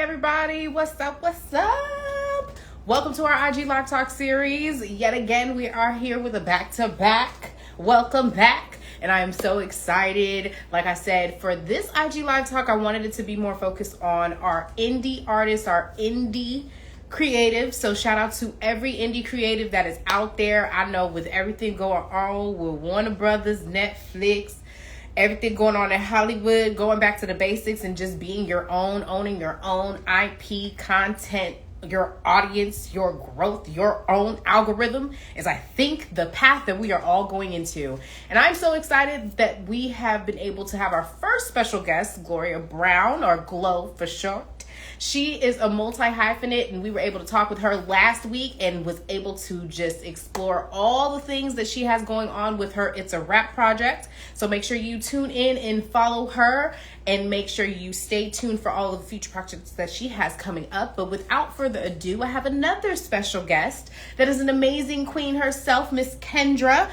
everybody? What's up? What's up? Welcome to our IG Live Talk series. Yet again, we are here with a back-to-back. Welcome back. And I am so excited. Like I said, for this IG Live Talk, I wanted it to be more focused on our indie artists, our indie creative. So shout out to every indie creative that is out there. I know with everything going on with Warner Brothers, Netflix, everything going on in Hollywood, going back to the basics and just being your own, owning your own IP content, your audience, your growth, your own algorithm is, I think, the path that we are all going into. And I'm so excited that we have been able to have our first special guest, Gloria Brown, or Glow for short. She is a multi-hyphenate, and we were able to talk with her last week and was able to just explore all the things that she has going on with her It's a Rap project. So make sure you tune in and follow her, and make sure you stay tuned for all of the future projects that she has coming up. But without further ado, I have another special guest that is an amazing queen herself, Miss KENDRA.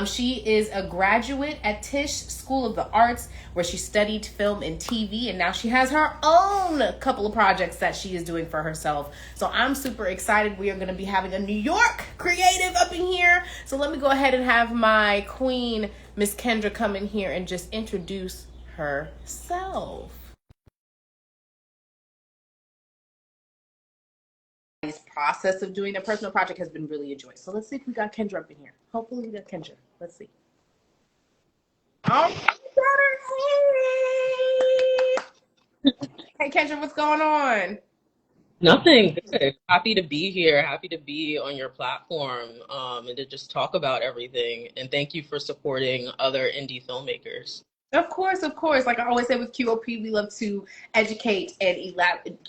She is a graduate at Tisch School of the Arts, where she studied film and TV, and now she has her own couple of projects that she is doing for herself. So I'm super excited. We are going to be having a New York creative up in here. So let me go ahead and have my queen, Miss KENDRA, come in here and just introduce herself. This process of doing a personal project has been really enjoyed. So let's see if we got KENDRA up in here. Hopefully we got KENDRA. Let's see. Oh, hey KENDRA, what's going on? Nothing. Good. Happy to be here. Happy to be on your platform, and to just talk about everything. And thank you for supporting other indie filmmakers. Of course, of course. Like I always say with QOP, we love to educate and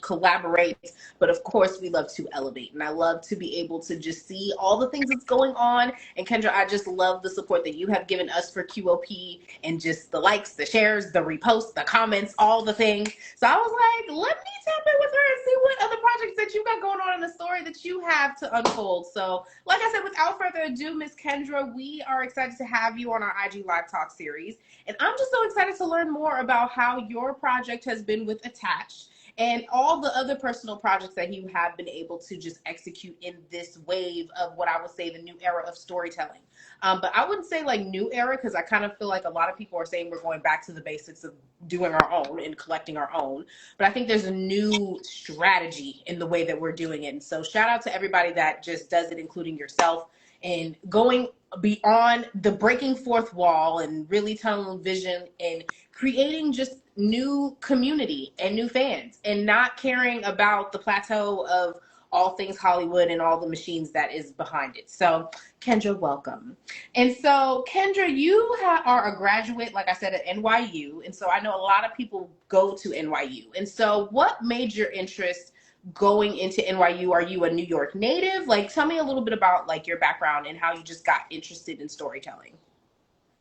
collaborate, but of course we love to elevate. And I love to be able to just see all the things that's going on. And KENDRA, I just love the support that you have given us for QOP, and just the likes, the shares, the reposts, the comments, all the things. So I was like, let me tap in with her and see what other projects that you got going on in the story that you have to unfold. So like I said, without further ado, Miss KENDRA, we are excited to have you on our IG Live Talk series. And I'm just so excited to learn more about how your project has been with Attached and all the other personal projects that you have been able to just execute in this wave of what I would say the new era of storytelling. But I wouldn't say like new era, because I kind of feel like a lot of people are saying we're going back to the basics of doing our own and collecting our own. But I think there's a new strategy in the way that we're doing it. And so shout out to everybody that just does it, including yourself, and going beyond the breaking fourth wall and really tunnel vision and creating just new community and new fans, and not caring about the plateau of all things Hollywood and all the machines that is behind it. So KENDRA, welcome. And so KENDRA, you are a graduate, like I said, at NYU. And so I know a lot of people go to NYU. And so what made your interest going into NYU? Are you a New York native? Like, tell me a little bit about like your background and how you just got interested in storytelling.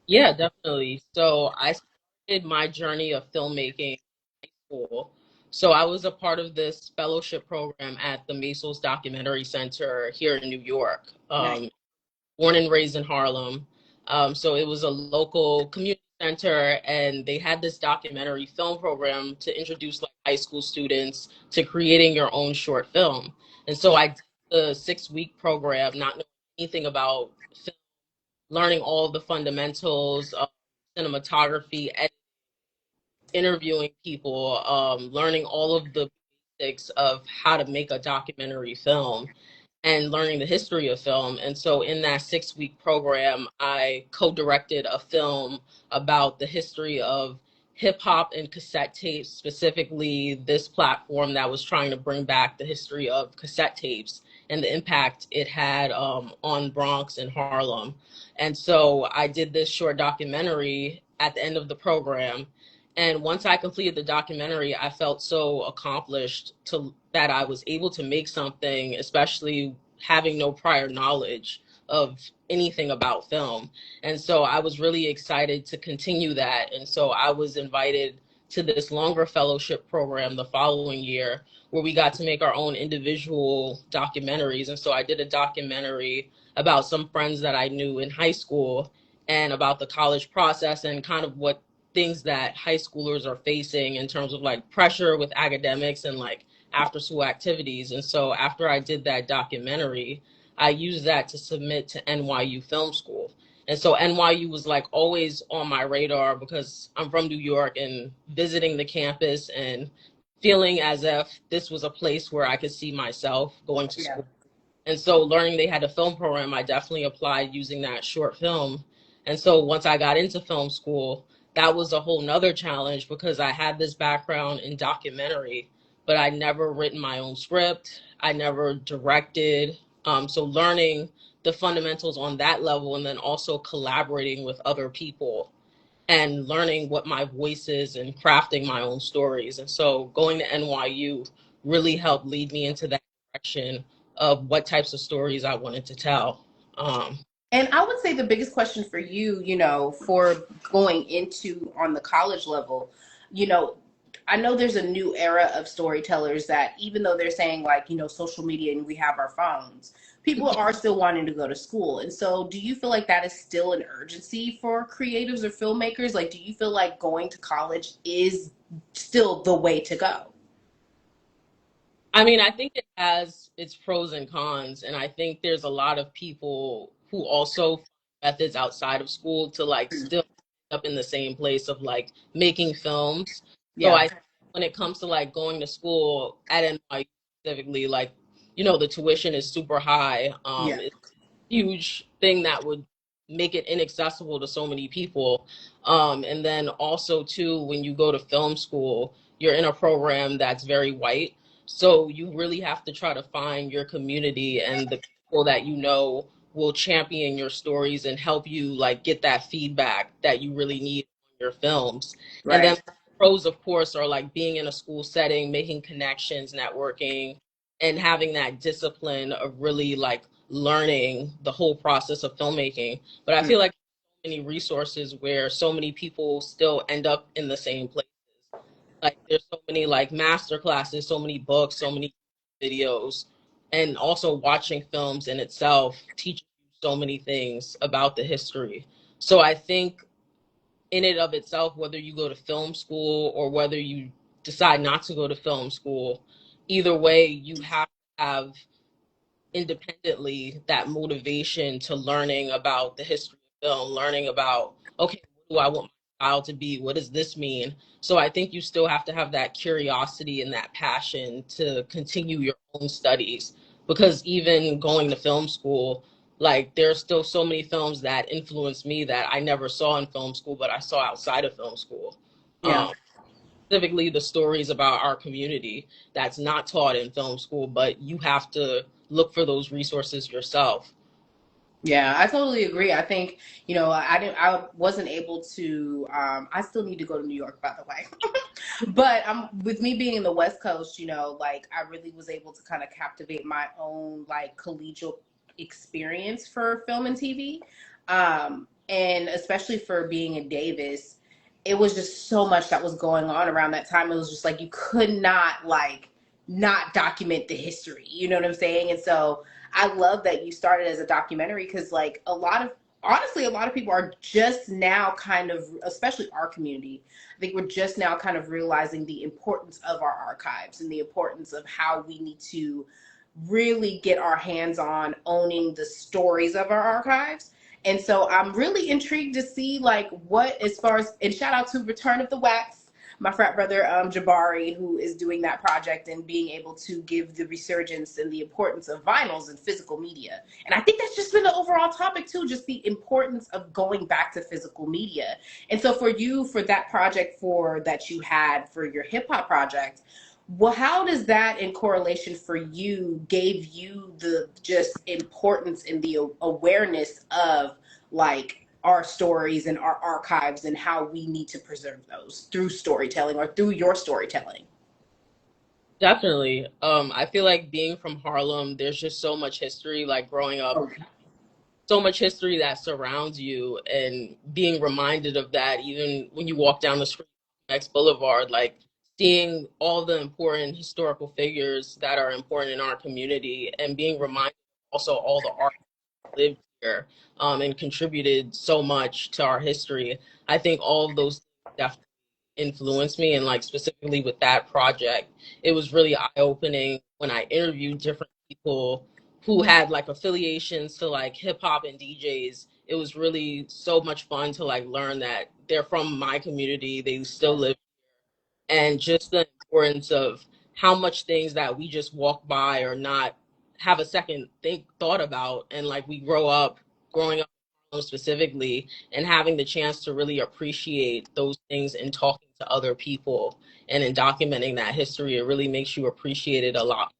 Yeah, definitely. So I started my journey of filmmaking in high school. So I was a part of this fellowship program at the Measles Documentary Center here in New York. Nice. Born and raised in Harlem. So it was a local community center, and they had this documentary film program to introduce like high school students to creating your own short film. And so I did the 6-week program, not knowing anything about film, learning all the fundamentals of cinematography, interviewing people, learning all of the basics of how to make a documentary film, and learning the history of film. And so in that 6-week program, I co-directed a film about the history of hip hop and cassette tapes, specifically this platform that was trying to bring back the history of cassette tapes and the impact it had on Bronx and Harlem. And so I did this short documentary at the end of the program. And once I completed the documentary, I felt so accomplished that I was able to make something, especially having no prior knowledge of anything about film. And so I was really excited to continue that. And so I was invited to this longer fellowship program the following year, where we got to make our own individual documentaries. And so I did a documentary about some friends that I knew in high school, and about the college process and kind of what things that high schoolers are facing in terms of like pressure with academics and like after school activities. And so after I did that documentary, I used that to submit to NYU Film School. And so NYU was like always on my radar because I'm from New York, and visiting the campus and feeling as if this was a place where I could see myself going to Yeah. school. And so learning they had a film program, I definitely applied using that short film. And so once I got into film school, that was a whole nother challenge because I had this background in documentary, but I never written my own script. I never directed. So learning the fundamentals on that level, and then also collaborating with other people and learning what my voice is and crafting my own stories. And so going to NYU really helped lead me into that direction of what types of stories I wanted to tell. Um, And I would say the biggest question for you, for going into on the college level, you know, I know there's a new era of storytellers that even though they're saying like, social media and we have our phones, people are still wanting to go to school. And so do you feel like that is still an urgency for creatives or filmmakers? Like, do you feel like going to college is still the way to go? I mean, I think it has its pros and cons, and I think there's a lot of people who also find methods outside of school to like still end up in the same place of like making films. So Yeah. I think when it comes to like going to school at NYU specifically, like the tuition is super high. Yeah. It's a huge thing that would make it inaccessible to so many people. And then also too, when you go to film school, you're in a program that's very white. So you really have to try to find your community and the people that will champion your stories and help you like get that feedback that you really need on your films. And then Right. pros, of course, are like being in a school setting, making connections, networking, and having that discipline of really like learning the whole process of filmmaking. But I feel like so many resources where so many people still end up in the same place. Like there's so many like master classes, so many books, so many videos, and also watching films in itself teaches you so many things about the history. So I think in and of itself, whether you go to film school or whether you decide not to go to film school, either way, you have to have independently that motivation to learning about the history of film, learning about, okay, what do I want my style to be? What does this mean? So I think you still have to have that curiosity and that passion to continue your own studies. Because even going to film school, like there's still so many films that influenced me that I never saw in film school, but I saw outside of film school. Yeah. Um, Specifically the stories about our community that's not taught in film school, but you have to look for those resources yourself. Yeah, I totally agree. I think, I wasn't able to, I still need to go to New York, by the way. But with me being in the West Coast, like I really was able to kind of captivate my own like collegial experience for film and TV. And especially for being in Davis, it was just so much that was going on around that time. It was just like you could not like not document the history. You know what I'm saying? And so I love that you started as a documentary because like honestly, a lot of people are just now kind of, especially our community, I think we're just now kind of realizing the importance of our archives and the importance of how we need to really get our hands on owning the stories of our archives. And so I'm really intrigued to see like what, as far as, and shout out to Return of the Wax, my frat brother Jabari, who is doing that project and being able to give the resurgence and the importance of vinyls and physical media. And I think that's just been the overall topic too, just the importance of going back to physical media. And so for you, for that project for that you had for your hip hop project, well, how does that in correlation for you gave you the just importance and the awareness of like our stories and our archives and how we need to preserve those through storytelling or through your storytelling? Definitely. I feel like being from Harlem, there's just so much history, like growing up, Okay. so much history that surrounds you, and being reminded of that even when you walk down the street, X Boulevard, like seeing all the important historical figures that are important in our community, and being reminded also all the art lived here, and contributed so much to our history. I think all of those things definitely influenced me. And like specifically with that project, it was really eye-opening when I interviewed different people who had like affiliations to like hip hop and DJs. It was really so much fun to like learn that they're from my community, they still live, and just the importance of how much things that we just walk by or not have a second thought about, and like we growing up specifically, and having the chance to really appreciate those things and talking to other people and in documenting that history, it really makes you appreciate it a lot.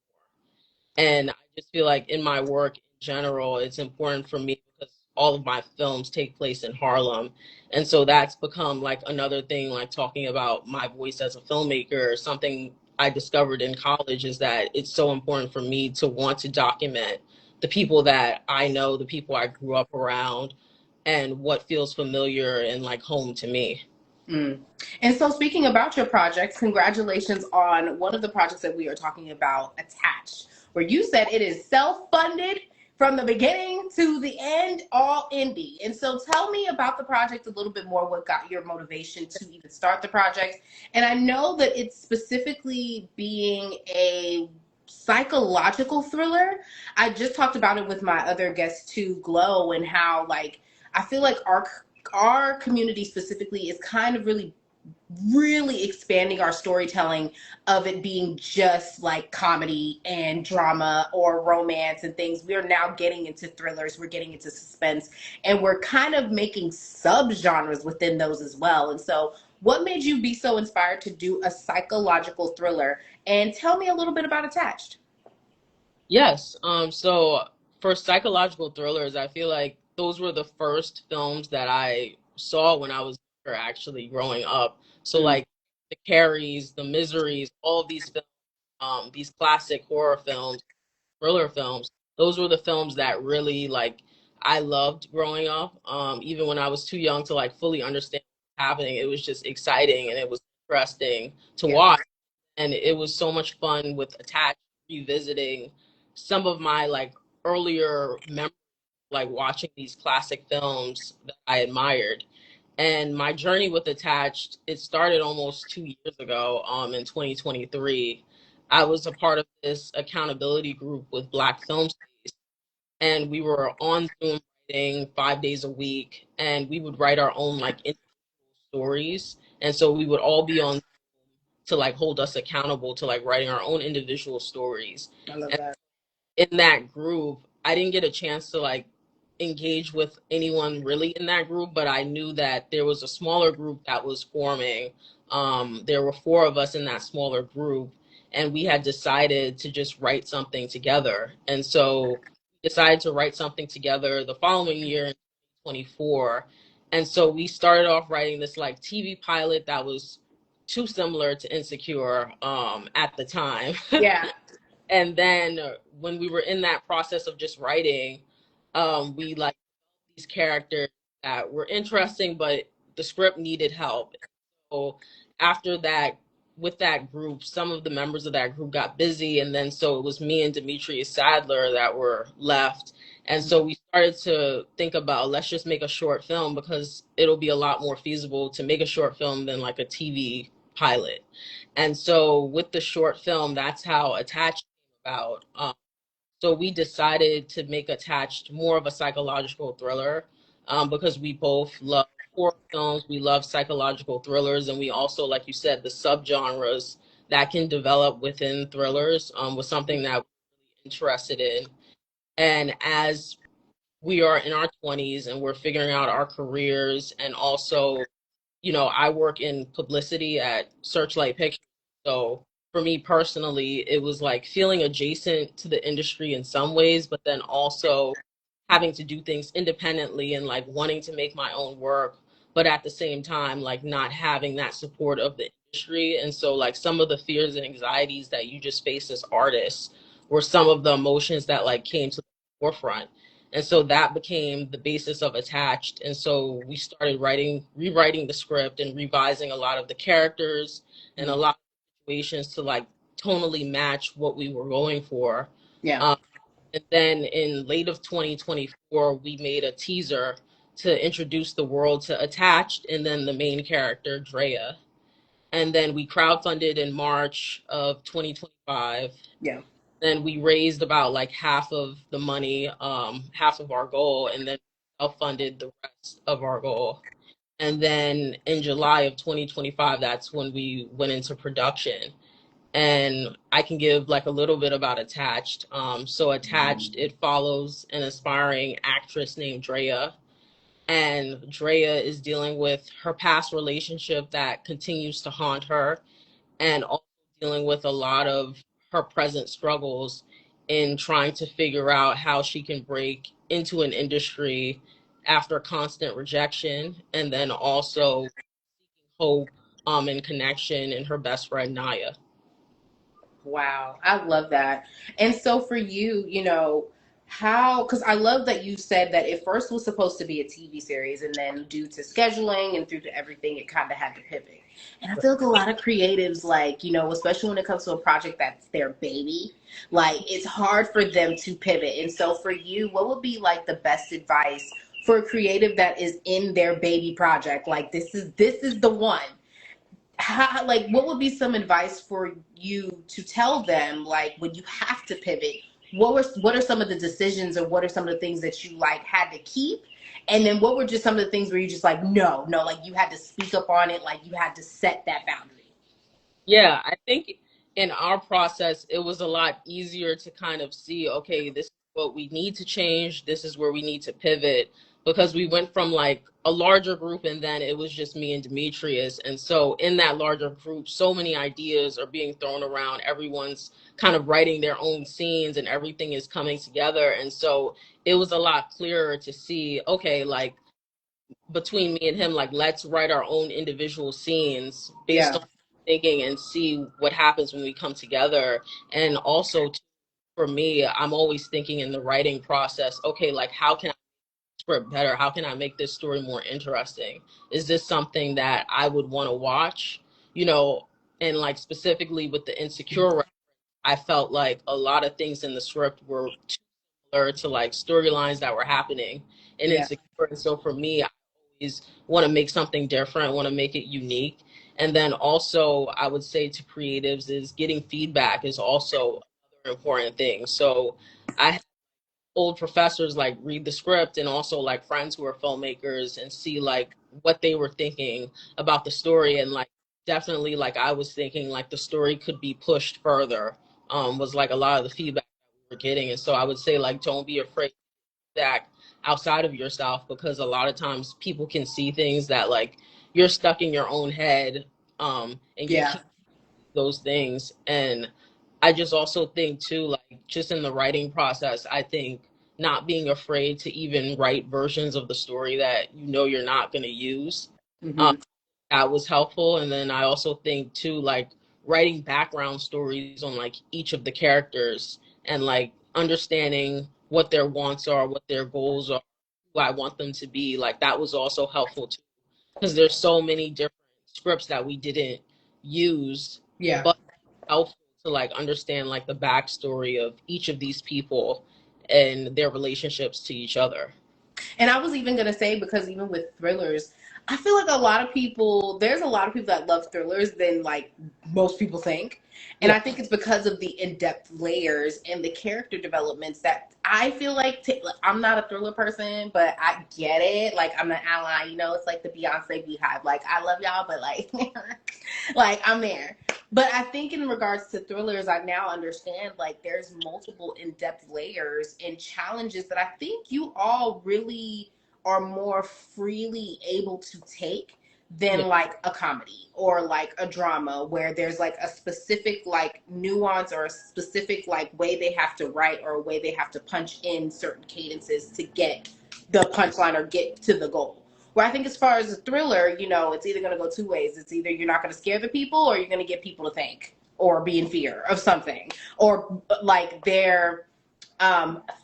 And I just feel like in my work in general, it's important for me because all of my films take place in Harlem. And so that's become like another thing, like talking about my voice as a filmmaker. Something I discovered in college is that it's so important for me to want to document the people that I know, the people I grew up around, and what feels familiar and like home to me. Mm. And so, speaking about your projects, congratulations on one of the projects that we are talking about, Attached, where you said it is self funded from the beginning to the end, all indie. And so, tell me about the project a little bit more. What got your motivation to even start the project? And I know that it's specifically being a psychological thriller. I just talked about it with my other guest too, Glow, and how like I feel like our community specifically is kind of really expanding our storytelling of it being just like comedy and drama or romance and things. We're now getting into thrillers, we're getting into suspense, and we're kind of making subgenres within those as well. And so what made you be so inspired to do a psychological thriller? And tell me a little bit about Attached. Yes. So for psychological thrillers, I feel like those were the first films that I saw when I was younger, actually growing up. So Mm. like the Carries, the Miseries, all of these films, these classic horror films, thriller films, those were the films that really like I loved growing up. Even when I was too young to like fully understand what was happening, it was just exciting and it was interesting to Yeah. watch. And it was so much fun with Attached, revisiting some of my like earlier memories, like watching these classic films that I admired. And my journey with Attached, it started almost 2 years ago, in 2023. I was a part of this accountability group with Black Film Space, and we were on Zoom writing 5 days a week, and we would write our own like individual stories. And so we would all be on to like hold us accountable to like writing our own individual stories. I love And that. in that group, I didn't get a chance to like engage with anyone really in that group, but I knew that there was a smaller group that was forming. There were four of us in that smaller group, and we had decided to just write something together. And so we decided to write something together the following year in 24. And so we started off writing this like TV pilot that was too similar to Insecure at the time. Yeah. And then when we were in that process of just writing, we like these characters that were interesting, but the script needed help. So after that, with that group, some of the members of that group got busy, and then so it was me and Demetrius Sadler that were left. And so we started to think about, let's just make a short film because it'll be a lot more feasible to make a short film than like a TV pilot. And so with the short film, that's how Attached came about. So we decided to make Attached more of a psychological thriller, because we both love horror films, we love psychological thrillers, and we also, like you said, the subgenres that can develop within thrillers was something that we're interested in. And as we are in our 20s and we're figuring out our careers, and also, I work in publicity at Searchlight Pictures. So for me personally, it was like feeling adjacent to the industry in some ways, but then also having to do things independently and like wanting to make my own work, but at the same time, like not having that support of the industry. And so, like, some of the fears and anxieties that you just face as artists were some of the emotions that like came to the forefront. And so that became the basis of Attached. And so we started rewriting the script and revising a lot of the characters and a Mm. lot of situations to like tonally match what we were going for. Yeah. Um, and then in late of 2024, we made a teaser to introduce the world to Attached and then the main character, Drea. And then we crowdfunded in March of 2025. Yeah. Then we raised about like half of the money, half of our goal, and then self-funded the rest of our goal. And then in July of 2025, that's when we went into production. And I can give like a little bit about Attached. So Attached, it follows an aspiring actress named Drea. And Drea is dealing with her past relationship that continues to haunt her, and also dealing with a lot of her present struggles in trying to figure out how she can break into an industry after constant rejection, and then also hope and connection in her best friend Naya. Wow, I love that. And so for you, how, because I love that you said that it first was supposed to be a TV series, and then due to scheduling and through to everything, it kind of had to pivot. And I feel like a lot of creatives, like, especially when it comes to a project that's their baby, like it's hard for them to pivot. And so for you, what would be like the best advice for a creative that is in their baby project? Like this is the one. How, like, what would be some advice for you to tell them, like, when you have to pivot, what are some of the decisions, or what are some of the things that you like had to keep, and then what were just some of the things where you just like, no, like you had to speak up on it, like you had to set that boundary? Yeah, I think in our process, it was a lot easier to kind of see, okay, this is what we need to change, this is where we need to pivot, because we went from like a larger group and then it was just me and Demetrius. And so in that larger group, so many ideas are being thrown around. Everyone's kind of writing their own scenes and everything is coming together. And so it was a lot clearer to see, okay, like between me and him, like let's write our own individual scenes based Yeah. on thinking and see what happens when we come together. And also for me, I'm always thinking in the writing process, okay, like how can I script better? How can I make this story more interesting? Is this something that I would want to watch? You know, and like specifically with the insecure, I felt like a lot of things in the script were too similar to like storylines that were happening in Yeah. insecure. And so for me, I always want to make something different, want to make it unique. And then also I would say to creatives is getting feedback is also another important thing. So I old professors like read the script, and also like friends who are filmmakers, and see like what they were thinking about the story. And like definitely like I was thinking like the story could be pushed further, was like a lot of the feedback that we were getting. And so I would say like don't be afraid that outside of yourself, because a lot of times people can see things that like you're stuck in your own head, and you Yeah. keep those things. And I just also think too, like just in the writing process, I think not being afraid to even write versions of the story that you know you're not going to use, um, Hmm. that was helpful. And then I also think too, like writing background stories on like each of the characters, and like understanding what their wants are, what their goals are, who I want them to be. Like that was also helpful too, because there's so many different scripts that we didn't use, Yeah. but helpful to like understand like the backstory of each of these people and their relationships to each other. And I was even going to say, because even with thrillers, I feel like a lot of people, there's a lot of people that love thrillers than like most people think. And Yeah, I think it's because of the in depth layers and the character developments that I feel like, like, I'm not a thriller person, but I get it. Like, I'm an ally, it's like the Beyonce Beehive. Like, I love y'all, but like, like, I'm there. But I think in regards to thrillers, I now understand like there's multiple in-depth layers and challenges that I think you all really are more freely able to take yeah, than like a comedy or like a drama, where there's like a specific like nuance or a specific like way they have to write, or a way they have to punch in certain cadences to get the punchline or get to the goal. Where I think as far as a thriller, it's either going to go two ways. It's either you're not going to scare the people, or you're going to get people to think or be in fear of something, or like their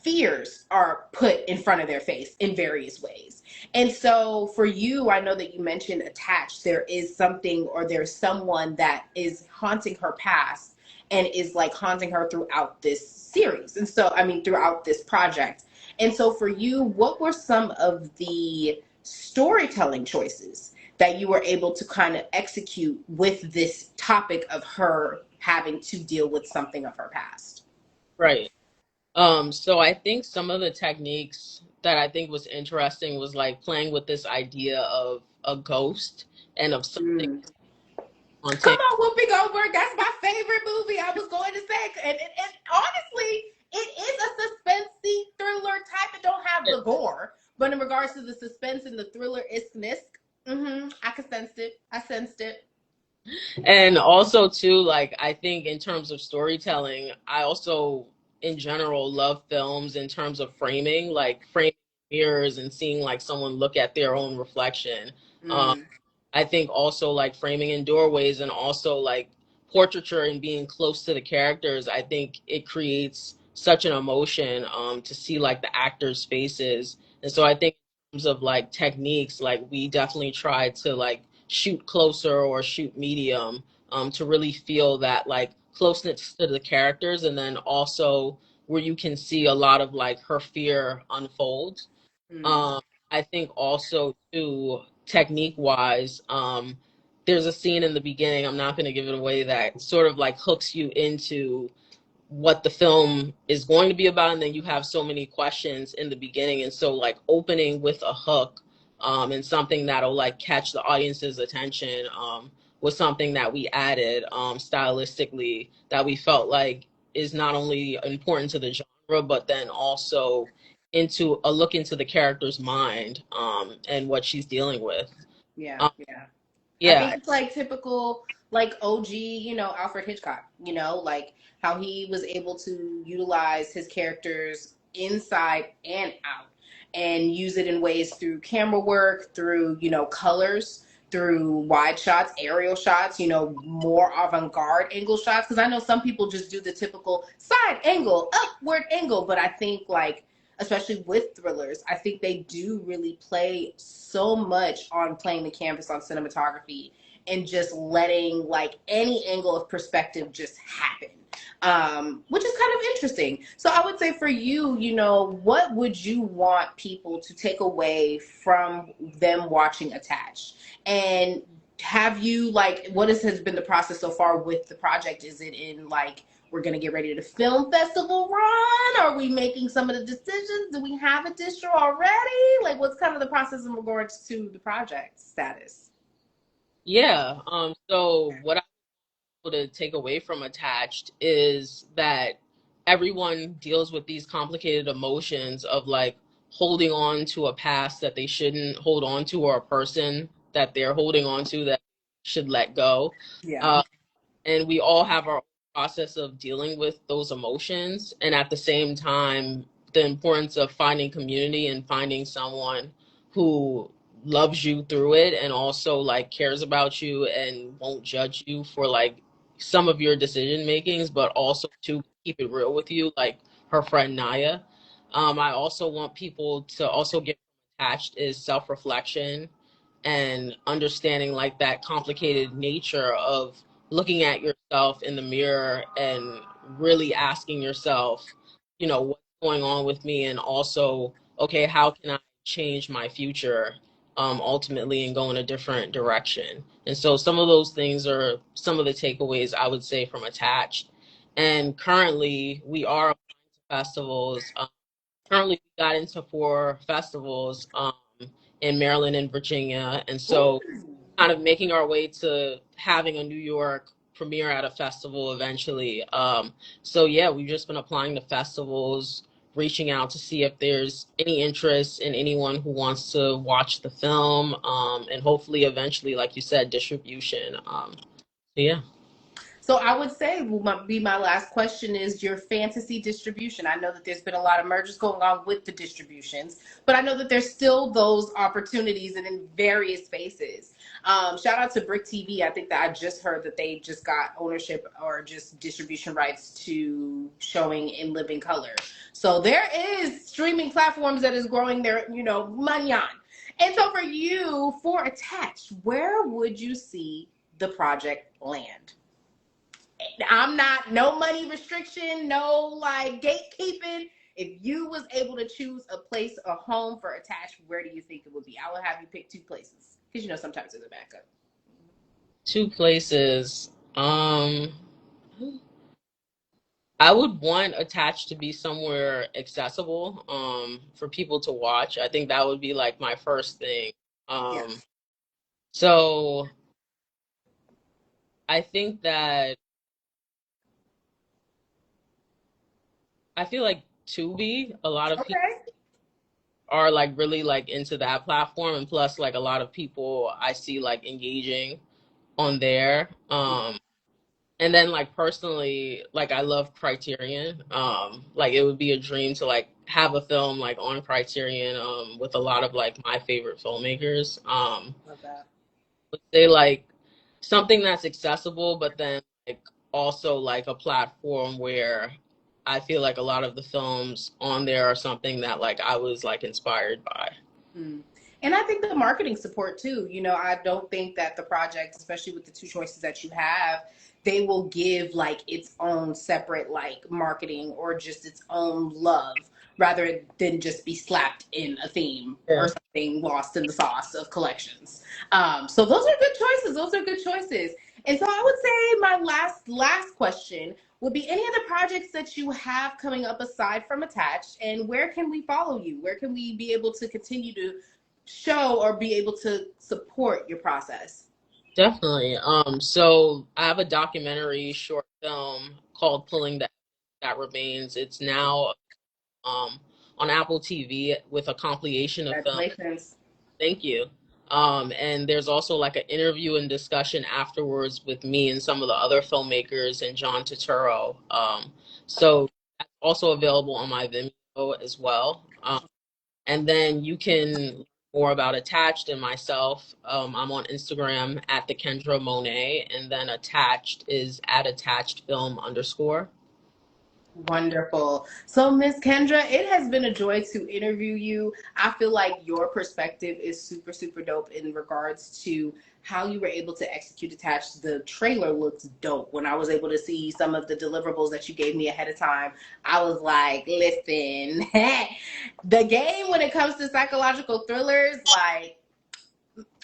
fears are put in front of their face in various ways. And so for you, I know that you mentioned Attached. There is something, or there's someone that is haunting her past and is like haunting her throughout this series. And so, I mean, throughout this project. And so for you, what were some of the storytelling choices that you were able to kind of execute with this topic of her having to deal with something of her past? Right. So I think some of the techniques that I think was interesting was like playing with this idea of a ghost and of something Mm. Come haunting. on, Whoopi Goldberg. That's my favorite movie. I was going to say, and honestly, it is a suspensey thriller type. It don't have the gore, but in regards to the suspense and the thriller isness, I could sense it. I sensed it. And also too, like I think in terms of storytelling, I also in general love films in terms of framing, like framing mirrors and seeing like someone look at their own reflection. Um, Mm, I think also like framing in doorways and also like portraiture and being close to the characters. I think it creates such an emotion to see like the actors' faces. And so I think in terms of like techniques, like we definitely try to like shoot closer or shoot medium to really feel that like closeness to the characters, and then also where you can see a lot of like her fear unfold. mm, um, I think also too, technique wise, there's a scene in the beginning, I'm not going to give it away, that sort of like hooks you into what the film is going to be about, and then you have so many questions in the beginning, and so like opening with a hook and something that'll like catch the audience's attention was something that we added stylistically, that we felt like is not only important to the genre but then also into a look into the character's mind and what she's dealing with. yeah, um, yeah. I think yeah. it's like typical, like OG, Alfred Hitchcock, like how he was able to utilize his characters inside and out and use it in ways through camera work, through, colors, through wide shots, aerial shots, more avant garde angle shots. Because I know some people just do the typical side angle, upward angle, but I think, like, especially with thrillers, I think they do really play so much on playing the canvas on cinematography and just letting like any angle of perspective just happen. Which is kind of interesting. So I would say for you, what would you want people to take away from them watching Attached? And have you, like, has been the process so far with the project? Is it in like we're going to get ready to film festival run? Are we making some of the decisions? Do we have a distro already? Like, what's kind of the process in regards to the project status? Yeah. So what I want to take away from Attached is that everyone deals with these complicated emotions of like holding on to a past that they shouldn't hold on to, or a person that they're holding on to that should let go. Yeah. Uh, and we all have our own process of dealing with those emotions, and at the same time the importance of finding community and finding someone who loves you through it and also like cares about you and won't judge you for like some of your decision makings, but also to keep it real with you, like her friend Naya. I also want people to also get attached is self-reflection and understanding like that complicated nature of looking at yourself in the mirror and really asking yourself, what's going on with me, and also, okay, how can I change my future ultimately and go in a different direction? And so some of those things are some of the takeaways I would say from Attached. And currently we are applying to festivals. Currently we got into 4 festivals in Maryland and Virginia. And Ooh. so kind of making our way to having a New York premiere at a festival eventually. So yeah, we've just been applying to festivals, reaching out to see if there's any interest in anyone who wants to watch the film, and hopefully eventually, like you said, distribution. So yeah. So I would say be my last question is your fantasy distribution. I know that there's been a lot of mergers going on with the distributions, but I know that there's still those opportunities and in various spaces. Shout out to Brick TV. I think that I just heard that they just got ownership or just distribution rights to showing in living color. So there is streaming platforms that is growing their, manyan. And so for you, for Attached, where would you see the project land? I'm not, no money restriction, no like gatekeeping. If you was able to choose a place, a home for Attached, where do you think it would be? I would have you pick 2 places. Because, you know, sometimes there's a backup. Two places. I would want Attached to be somewhere accessible, for people to watch. I think that would be like my first thing. Um, Yes. so I think that I feel like Tubi, a lot of people Okay. are like really like into that platform, and plus like a lot of people I see like engaging on there. And then like personally, like I love Criterion. Like it would be a dream to like have a film like on Criterion, with a lot of like my favorite filmmakers. Love that. Would say like something that's accessible, but then like also like a platform where I feel like a lot of the films on there are something that like I was like inspired by. Mm. And I think the marketing support too. You know, I don't think that the project, especially with the two choices that you have, they will give like its own separate like marketing or just its own love rather than just be slapped in a theme or Yeah. something lost in the sauce of collections. So those are good choices. Those are good choices. And so I would say my last question would be any other projects that you have coming up aside from Attached, and where can we follow you? Where can we be able to continue to show or be able to support your process? Definitely. So I have a documentary short film called Pulling the That Remains. It's now um on Apple TV with a compilation of films. Congratulations. Thank you. And there's also like an interview and discussion afterwards with me and some of the other filmmakers and John Turturro. So that's also available on my Vimeo as well. And then you can learn more about Attached and myself. I'm on Instagram at the Kendra Monet, and then Attached is at attached film underscore. Wonderful. So, Miss Kendra, it has been a joy to interview you. I feel like your perspective is super, super dope in regards to how you were able to execute Attached. The trailer looks dope. When I was able to see some of the deliverables that you gave me ahead of time, I was like, listen, the game when it comes to psychological thrillers, like,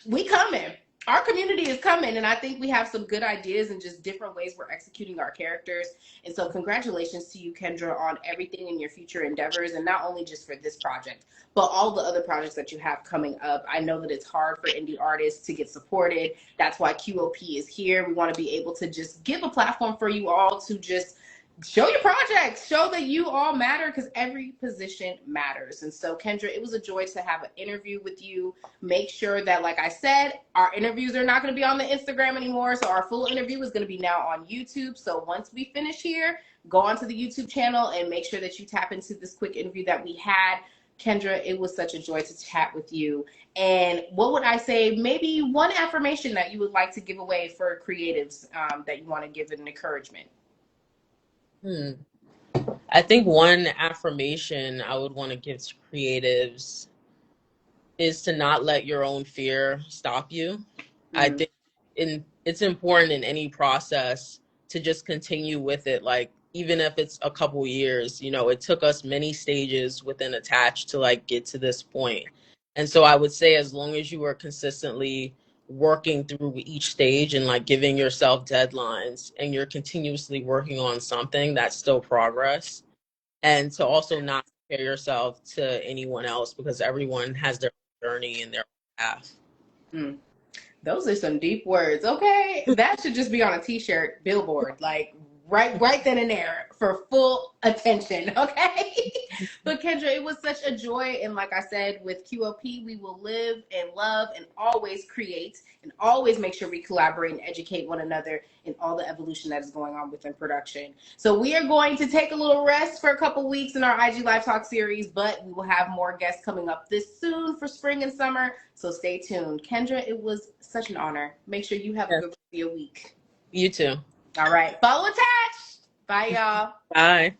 we coming. Our community is coming, and I think we have some good ideas and just different ways we're executing our characters. And so, congratulations to you, Kendra, on everything in your future endeavors, and not only just for this project, but all the other projects that you have coming up. I know that it's hard for indie artists to get supported. That's why QOP is here. We want to be able to just give a platform for you all to just show your projects, show that you all matter because every position matters. And so, Kendra, it was a joy to have an interview with you. Make sure that, like I said, our interviews are not going to be on the Instagram anymore. So our full interview is going to be now on YouTube. So once we finish here, go onto the YouTube channel and make sure that you tap into this quick interview that we had. Kendra, it was such a joy to chat with you. And what would I say? Maybe one affirmation that you would like to give away for creatives, that you want to give an encouragement. Hmm. I think one affirmation I would want to give to creatives is to not let your own fear stop you. I Mm. think it's important in any process to just continue with it. Like even if it's a couple years, it took us many stages within Attached to like get to this point. And so I would say as long as you are consistently working through each stage and like giving yourself deadlines and you're continuously working on something, that's still progress. And to also not compare yourself to anyone else because everyone has their journey and their path. Mm. Those are some deep words. Okay, that should just be on a T-shirt, billboard, like right then and there for full attention. Okay, but Kendra, it was such a joy, and like I said, with QOP, we will live and love and always create and always make sure we collaborate and educate one another in all the evolution that is going on within production. So we are going to take a little rest for a couple weeks in our IG Live Talk series, but we will have more guests coming up this soon for spring and summer. So stay tuned. Kendra, it was such an honor. Make sure you have a Yeah. good rest of your week. You too. All right. Follow Attached. Bye, y'all. Bye.